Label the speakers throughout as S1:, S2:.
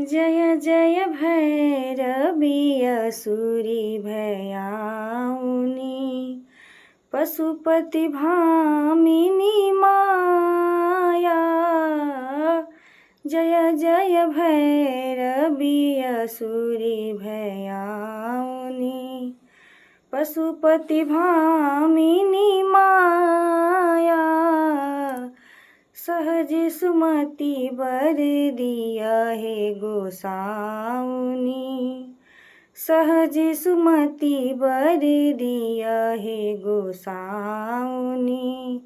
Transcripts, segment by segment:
S1: जय जय भैरवी असुरी भयाउनी पशुपति भामिनी माया। जय जय भैरवी असुरी भयाउनी पशुपति भामिनी माया। सहज सुमति बर दिया है गोसाउनी, सहज सुमति बर दिया है गोसाउनी।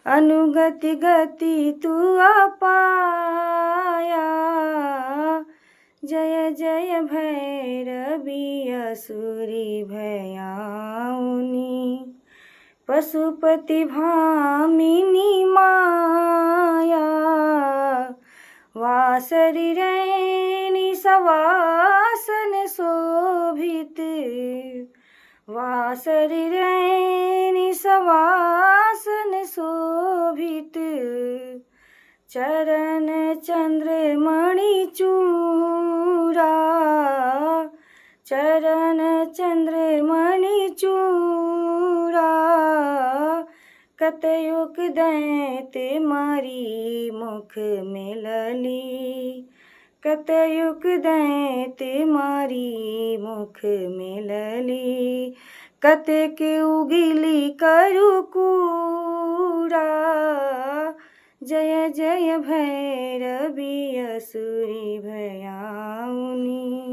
S1: अनुगति गति तू अपाया। जय जय भैरवी असुरी भयाउनी पशुपति भामिनी माया। वासरि रैनी सवासन शोभित, वासरि रैनी सवासन शोभित। चरण चंद्रमणि चूड़ा, चरण चंद्रमणि चूड़ा। कतयुक दैत मारी मुख में लली, कतयुक दैत मारी मुख में लली। कतक उगिली करु कूड़ा। जय जय भैरवी असुरी भयाउनी।